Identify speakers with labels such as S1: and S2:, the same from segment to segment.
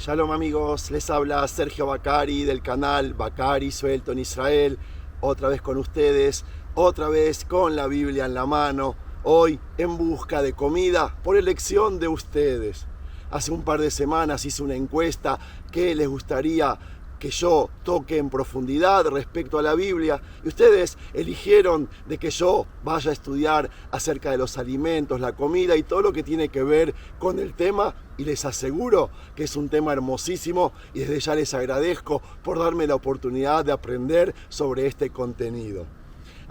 S1: Shalom amigos, les habla Sergio Bacari del canal Bacari Suelto en Israel, otra vez con ustedes, otra vez con la Biblia en la mano, hoy en busca de comida por elección de ustedes. Hace un par de semanas hice una encuesta que les gustaría que yo toque en profundidad respecto a la Biblia y ustedes eligieron de que yo vaya a estudiar acerca de los alimentos, la comida y todo lo que tiene que ver con el tema, y les aseguro que es un tema hermosísimo y desde ya les agradezco por darme la oportunidad de aprender sobre este contenido.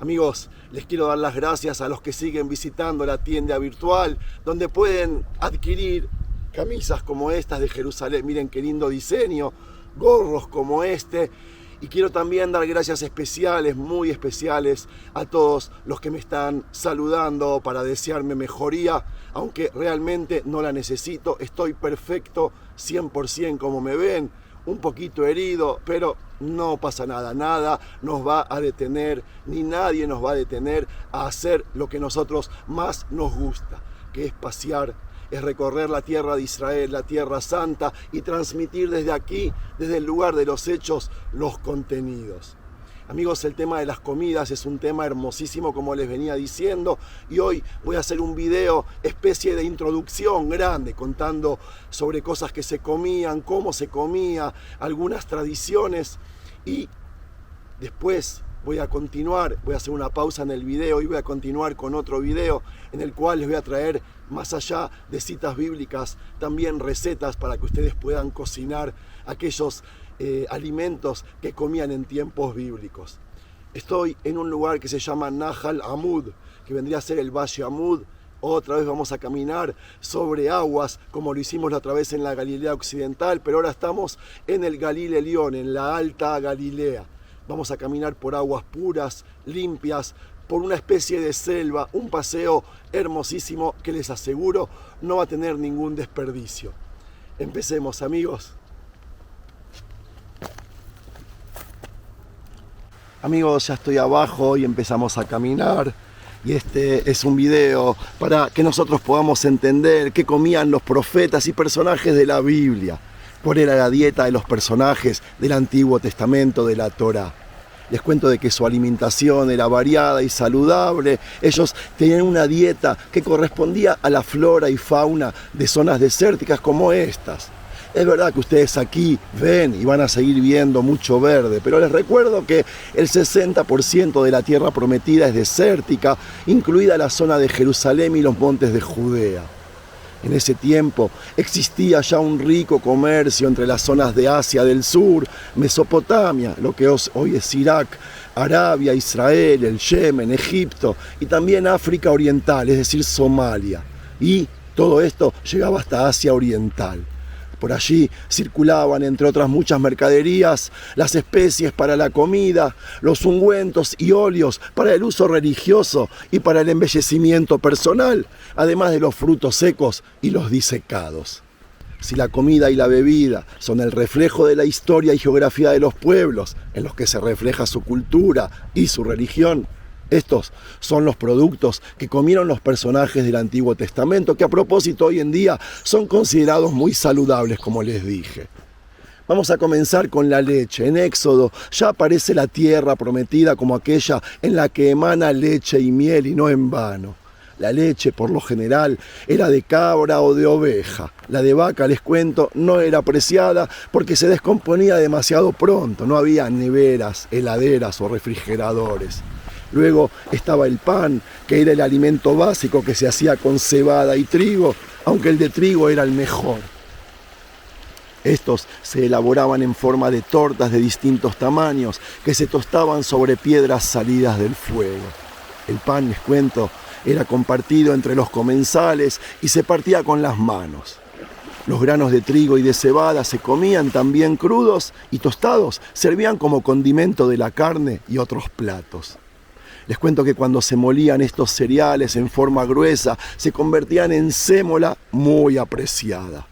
S1: Amigos, les quiero dar las gracias a los que siguen visitando la tienda virtual donde pueden adquirir camisas como estas de Jerusalén, miren qué lindo diseño, gorros como este, y quiero también dar gracias especiales, muy especiales, a todos los que me están saludando para desearme mejoría, aunque realmente no la necesito, estoy perfecto 100% como me ven, un poquito herido, pero no pasa nada, nada nos va a detener, ni nadie nos va a detener a hacer lo que nosotros más nos gusta, que es pasear, es recorrer la tierra de Israel, la tierra santa, y transmitir desde aquí, desde el lugar de los hechos, los contenidos. Amigos, el tema de las comidas es un tema hermosísimo, como les venía diciendo, y hoy voy a hacer un video, especie de introducción grande, contando sobre cosas que se comían, cómo se comía, algunas tradiciones, y después voy a continuar, voy a hacer una pausa en el video y voy a continuar con otro video en el cual les voy a traer, más allá de citas bíblicas, también recetas para que ustedes puedan cocinar aquellos alimentos que comían en tiempos bíblicos. Estoy en un lugar que se llama Nahal Amud, que vendría a ser el Valle Amud. Otra vez vamos a caminar sobre aguas, como lo hicimos la otra vez en la Galilea Occidental, pero ahora estamos en el Galil Elión, en la Alta Galilea. Vamos a caminar por aguas puras, limpias, por una especie de selva, un paseo hermosísimo que les aseguro no va a tener ningún desperdicio. Empecemos, amigos. Amigos, ya estoy abajo y empezamos a caminar. Y este es un video para que nosotros podamos entender qué comían los profetas y personajes de la Biblia. ¿Cuál era la dieta de los personajes del Antiguo Testamento de la Torá? Les cuento de que su alimentación era variada y saludable. Ellos tenían una dieta que correspondía a la flora y fauna de zonas desérticas como estas. Es verdad que ustedes aquí ven y van a seguir viendo mucho verde, pero les recuerdo que el 60% de la tierra prometida es desértica, incluida la zona de Jerusalén y los montes de Judea. En ese tiempo existía ya un rico comercio entre las zonas de Asia del Sur, Mesopotamia, lo que hoy es Irak, Arabia, Israel, el Yemen, Egipto y también África Oriental, es decir, Somalia. Y todo esto llegaba hasta Asia Oriental. Por allí circulaban, entre otras muchas mercaderías, las especies para la comida, los ungüentos y óleos para el uso religioso y para el embellecimiento personal, además de los frutos secos y los disecados. Si la comida y la bebida son el reflejo de la historia y geografía de los pueblos, en los que se refleja su cultura y su religión, estos son los productos que comieron los personajes del Antiguo Testamento, que a propósito hoy en día son considerados muy saludables, como les dije. Vamos a comenzar con la leche. En Éxodo ya aparece la tierra prometida como aquella en la que emana leche y miel, y no en vano. La leche, por lo general, era de cabra o de oveja. La de vaca, les cuento, no era apreciada porque se descomponía demasiado pronto. No había neveras, heladeras o refrigeradores. Luego estaba el pan, que era el alimento básico que se hacía con cebada y trigo, aunque el de trigo era el mejor. Estos se elaboraban en forma de tortas de distintos tamaños que se tostaban sobre piedras salidas del fuego. El pan, les cuento, era compartido entre los comensales y se partía con las manos. Los granos de trigo y de cebada se comían también crudos y tostados, servían como condimento de la carne y otros platos. Les cuento que cuando se molían estos cereales en forma gruesa, se convertían en sémola muy apreciada.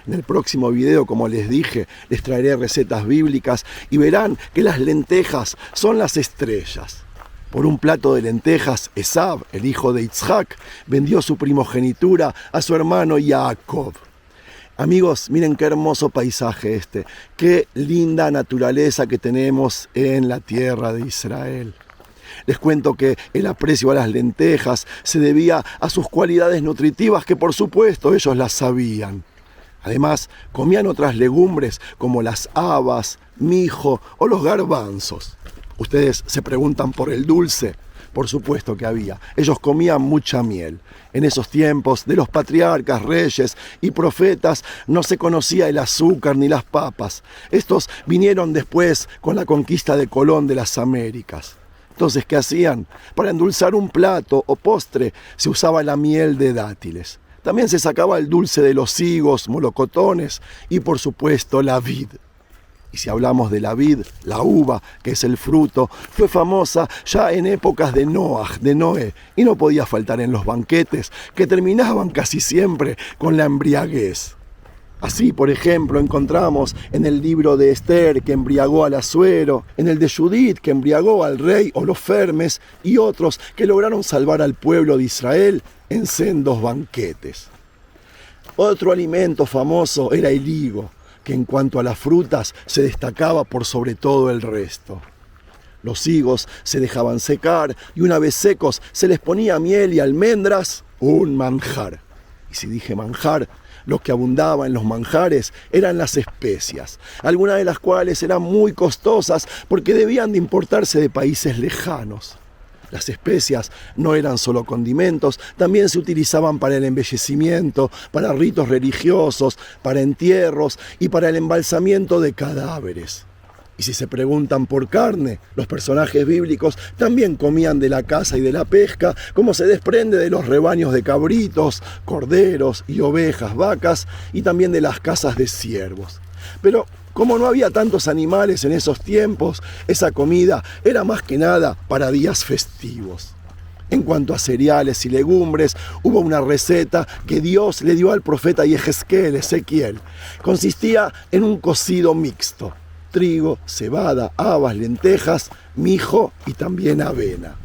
S1: En el próximo video, como les dije, les traeré recetas bíblicas y verán que las lentejas son las estrellas. Por un plato de lentejas, Esab, el hijo de Isaac, vendió su primogenitura a su hermano Jacob. Amigos, miren qué hermoso paisaje este, qué linda naturaleza que tenemos en la tierra de Israel. Les cuento que el aprecio a las lentejas se debía a sus cualidades nutritivas que por supuesto ellos las sabían. Además, comían otras legumbres como las habas, mijo o los garbanzos. Ustedes se preguntan por el dulce. Por supuesto que había. Ellos comían mucha miel. En esos tiempos de los patriarcas, reyes y profetas no se conocía el azúcar ni las papas. Estos vinieron después con la conquista de Colón de las Américas. Entonces, ¿qué hacían? Para endulzar un plato o postre se usaba la miel de dátiles. También se sacaba el dulce de los higos, molocotones y por supuesto la vid. Y si hablamos de la vid, la uva, que es el fruto, fue famosa ya en épocas de Noé, y no podía faltar en los banquetes, que terminaban casi siempre con la embriaguez. Así, por ejemplo, encontramos en el libro de Esther, que embriagó al Asuero, en el de Judith, que embriagó al rey Holofernes, y otros que lograron salvar al pueblo de Israel en sendos banquetes. Otro alimento famoso era el higo, que en cuanto a las frutas se destacaba por sobre todo el resto. Los higos se dejaban secar y una vez secos se les ponía miel y almendras, un manjar. Y si dije manjar, lo que abundaba en los manjares eran las especias, algunas de las cuales eran muy costosas porque debían de importarse de países lejanos. Las especias no eran solo condimentos, también se utilizaban para el embellecimiento, para ritos religiosos, para entierros y para el embalsamiento de cadáveres. Y si se preguntan por carne, los personajes bíblicos también comían de la caza y de la pesca, como se desprende de los rebaños de cabritos, corderos y ovejas, vacas, y también de las cazas de ciervos. Pero como no había tantos animales en esos tiempos, esa comida era más que nada para días festivos. En cuanto a cereales y legumbres, hubo una receta que Dios le dio al profeta Ezequiel. Consistía en un cocido mixto: trigo, cebada, habas, lentejas, mijo y también avena.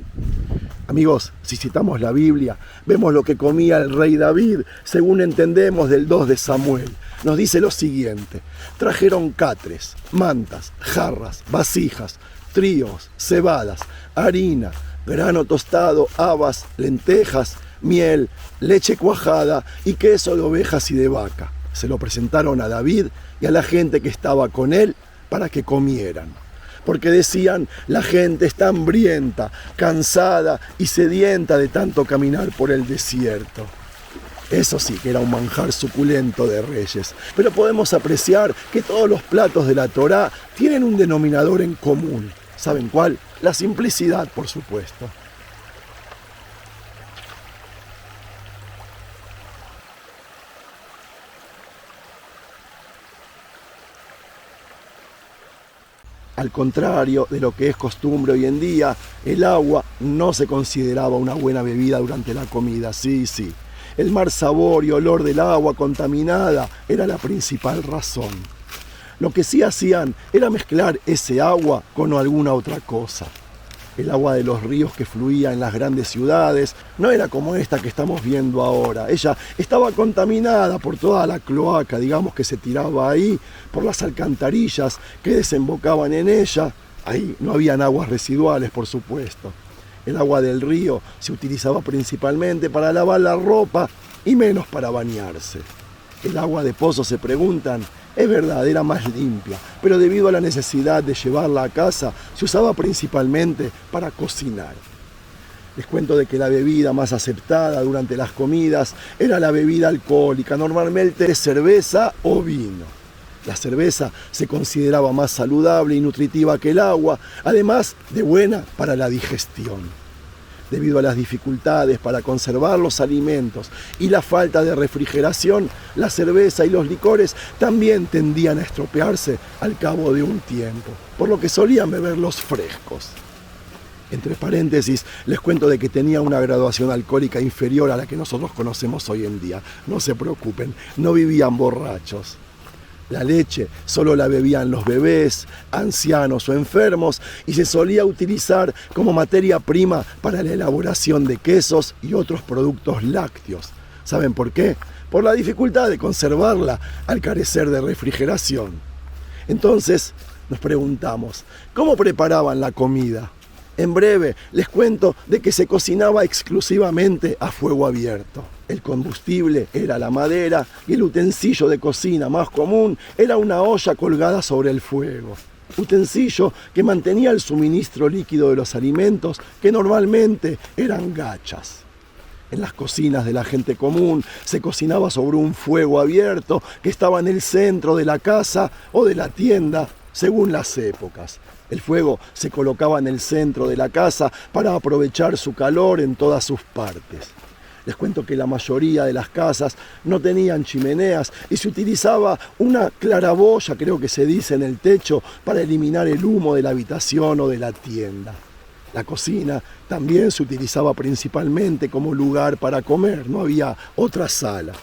S1: Amigos, si citamos la Biblia, vemos lo que comía el rey David, según entendemos del 2 de Samuel. Nos dice lo siguiente: trajeron catres, mantas, jarras, vasijas, tríos, cebadas, harina, grano tostado, habas, lentejas, miel, leche cuajada y queso de ovejas y de vaca. Se lo presentaron a David y a la gente que estaba con él para que comieran. Porque decían, la gente está hambrienta, cansada y sedienta de tanto caminar por el desierto. Eso sí que era un manjar suculento de reyes. Pero podemos apreciar que todos los platos de la Torá tienen un denominador en común. ¿Saben cuál? La simplicidad, por supuesto. Al contrario de lo que es costumbre hoy en día, el agua no se consideraba una buena bebida durante la comida. Sí. El mal sabor y olor del agua contaminada era la principal razón. Lo que sí hacían era mezclar ese agua con alguna otra cosa. El agua de los ríos que fluía en las grandes ciudades no era como esta que estamos viendo ahora. Ella estaba contaminada por toda la cloaca, digamos, que se tiraba ahí, por las alcantarillas que desembocaban en ella. Ahí no habían aguas residuales, por supuesto. El agua del río se utilizaba principalmente para lavar la ropa y menos para bañarse. El agua de pozo, se preguntan, es verdad, era más limpia, pero debido a la necesidad de llevarla a casa, se usaba principalmente para cocinar. Les cuento de que la bebida más aceptada durante las comidas era la bebida alcohólica, normalmente cerveza o vino. La cerveza se consideraba más saludable y nutritiva que el agua, además de buena para la digestión. Debido a las dificultades para conservar los alimentos y la falta de refrigeración, la cerveza y los licores también tendían a estropearse al cabo de un tiempo, por lo que solían beberlos frescos. Entre paréntesis, les cuento de que tenía una graduación alcohólica inferior a la que nosotros conocemos hoy en día. No se preocupen, no vivían borrachos. La leche solo la bebían los bebés, ancianos o enfermos y se solía utilizar como materia prima para la elaboración de quesos y otros productos lácteos. ¿Saben por qué? Por la dificultad de conservarla al carecer de refrigeración. Entonces nos preguntamos, ¿cómo preparaban la comida? En breve les cuento de que se cocinaba exclusivamente a fuego abierto. El combustible era la madera y el utensilio de cocina más común era una olla colgada sobre el fuego. Utensilio que mantenía el suministro líquido de los alimentos, que normalmente eran gachas. En las cocinas de la gente común se cocinaba sobre un fuego abierto que estaba en el centro de la casa o de la tienda, según las épocas. El fuego se colocaba en el centro de la casa para aprovechar su calor en todas sus partes. Les cuento que la mayoría de las casas no tenían chimeneas y se utilizaba una claraboya, creo que se dice, en el techo para eliminar el humo de la habitación o de la tienda. La cocina también se utilizaba principalmente como lugar para comer, no había otra sala.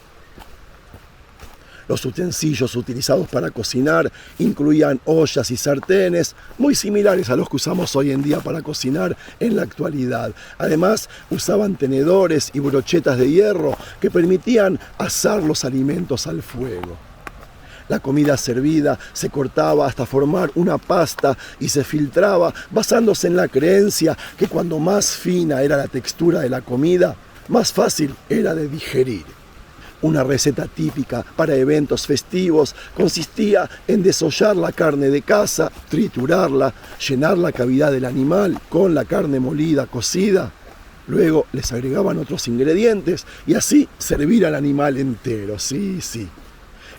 S1: Los utensilios utilizados para cocinar incluían ollas y sartenes, muy similares a los que usamos hoy en día para cocinar en la actualidad. Además, usaban tenedores y brochetas de hierro que permitían asar los alimentos al fuego. La comida servida se cortaba hasta formar una pasta y se filtraba basándose en la creencia que cuando más fina era la textura de la comida, más fácil era de digerir. Una receta típica para eventos festivos consistía en desollar la carne de caza, triturarla, llenar la cavidad del animal con la carne molida, cocida. Luego les agregaban otros ingredientes y así servir al animal entero. Sí.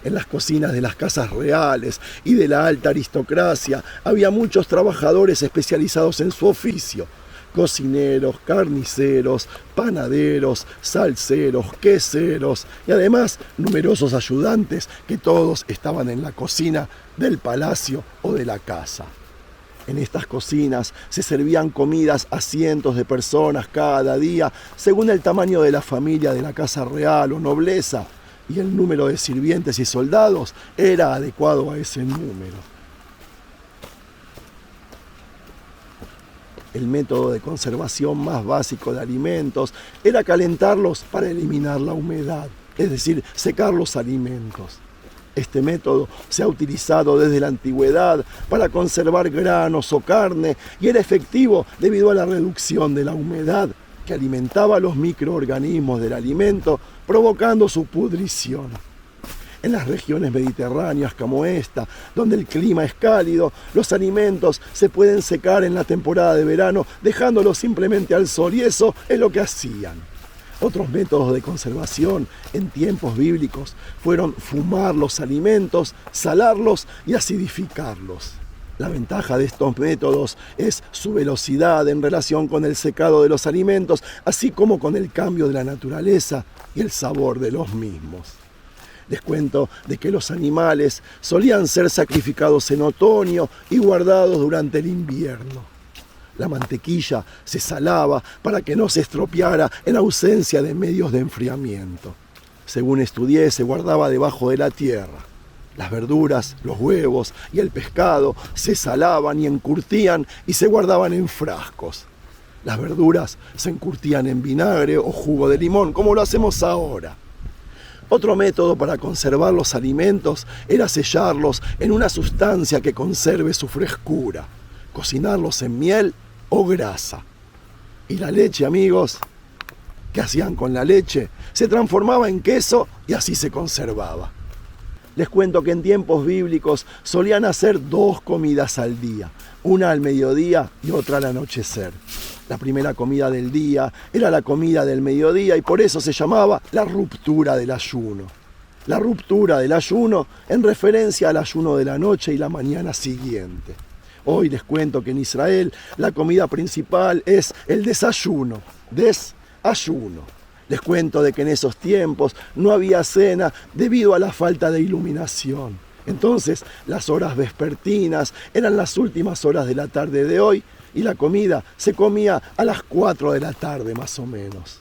S1: En las cocinas de las casas reales y de la alta aristocracia había muchos trabajadores especializados en su oficio. Cocineros, carniceros, panaderos, salseros, queseros y además numerosos ayudantes que todos estaban en la cocina del palacio o de la casa. En estas cocinas se servían comidas a cientos de personas cada día según el tamaño de la familia de la casa real o nobleza, y el número de sirvientes y soldados era adecuado a ese número. El método de conservación más básico de alimentos era calentarlos para eliminar la humedad, es decir, secar los alimentos. Este método se ha utilizado desde la antigüedad para conservar granos o carne y era efectivo debido a la reducción de la humedad que alimentaba a los microorganismos del alimento, provocando su pudrición. En las regiones mediterráneas como esta, donde el clima es cálido, los alimentos se pueden secar en la temporada de verano, dejándolos simplemente al sol, y eso es lo que hacían. Otros métodos de conservación en tiempos bíblicos fueron fumar los alimentos, salarlos y acidificarlos. La ventaja de estos métodos es su velocidad en relación con el secado de los alimentos, así como con el cambio de la naturaleza y el sabor de los mismos. Les cuento de que los animales solían ser sacrificados en otoño y guardados durante el invierno. La mantequilla se salaba para que no se estropeara en ausencia de medios de enfriamiento. Según estudié, se guardaba debajo de la tierra. Las verduras, los huevos y el pescado se salaban y encurtían y se guardaban en frascos. Las verduras se encurtían en vinagre o jugo de limón, como lo hacemos ahora. Otro método para conservar los alimentos era sellarlos en una sustancia que conserve su frescura, cocinarlos en miel o grasa. Y la leche, amigos, ¿qué hacían con la leche? Se transformaba en queso y así se conservaba. Les cuento que en tiempos bíblicos solían hacer 2 comidas al día, una al mediodía y otra al anochecer. La primera comida del día era la comida del mediodía y por eso se llamaba la ruptura del ayuno. La ruptura del ayuno en referencia al ayuno de la noche y la mañana siguiente. Hoy les cuento que en Israel la comida principal es el desayuno, desayuno. Les cuento de que en esos tiempos no había cena debido a la falta de iluminación. Entonces las horas vespertinas eran las últimas horas de la tarde de hoy y la comida se comía a las 4 de la tarde más o menos.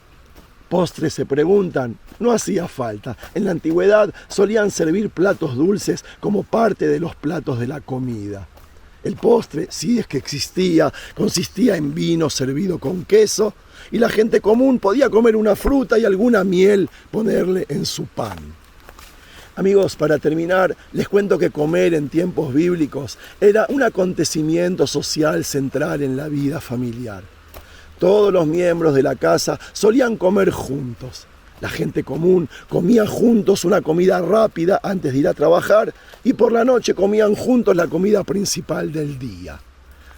S1: Postres, se preguntan, no hacía falta. En la antigüedad solían servir platos dulces como parte de los platos de la comida. El postre, si es que existía, consistía en vino servido con queso y la gente común podía comer una fruta y alguna miel ponerle en su pan. Amigos, para terminar, les cuento que comer en tiempos bíblicos era un acontecimiento social central en la vida familiar. Todos los miembros de la casa solían comer juntos. La gente común comía juntos una comida rápida antes de ir a trabajar y por la noche comían juntos la comida principal del día.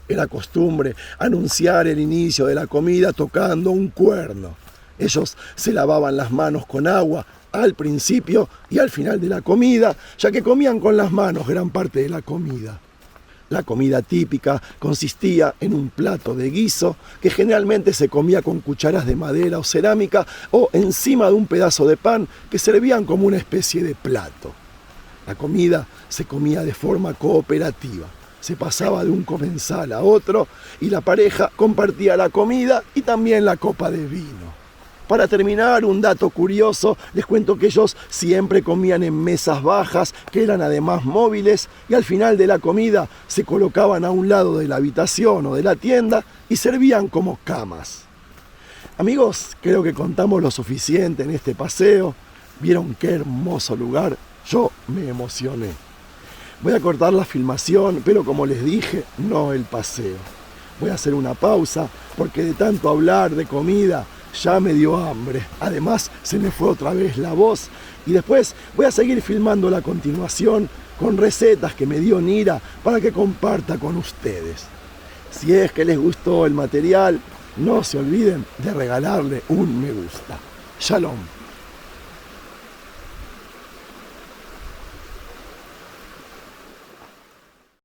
S1: Era costumbre anunciar el inicio de la comida tocando un cuerno. Ellos se lavaban las manos con agua al principio y al final de la comida, ya que comían con las manos gran parte de la comida. La comida típica consistía en un plato de guiso que generalmente se comía con cucharas de madera o cerámica o encima de un pedazo de pan que servían como una especie de plato. La comida se comía de forma cooperativa. Se pasaba de un comensal a otro y la pareja compartía la comida y también la copa de vino. Para terminar, un dato curioso, les cuento que ellos siempre comían en mesas bajas, que eran además móviles, y al final de la comida se colocaban a un lado de la habitación o de la tienda y servían como camas. Amigos, creo que contamos lo suficiente en este paseo. ¿Vieron qué hermoso lugar? Yo me emocioné. Voy a cortar la filmación, pero como les dije, no el paseo. Voy a hacer una pausa, porque de tanto hablar de comida, ya me dio hambre. Además, se me fue otra vez la voz. Y después voy a seguir filmando la continuación con recetas que me dio Nira para que comparta con ustedes. Si es que les gustó el material, no se olviden de regalarle un me gusta. Shalom.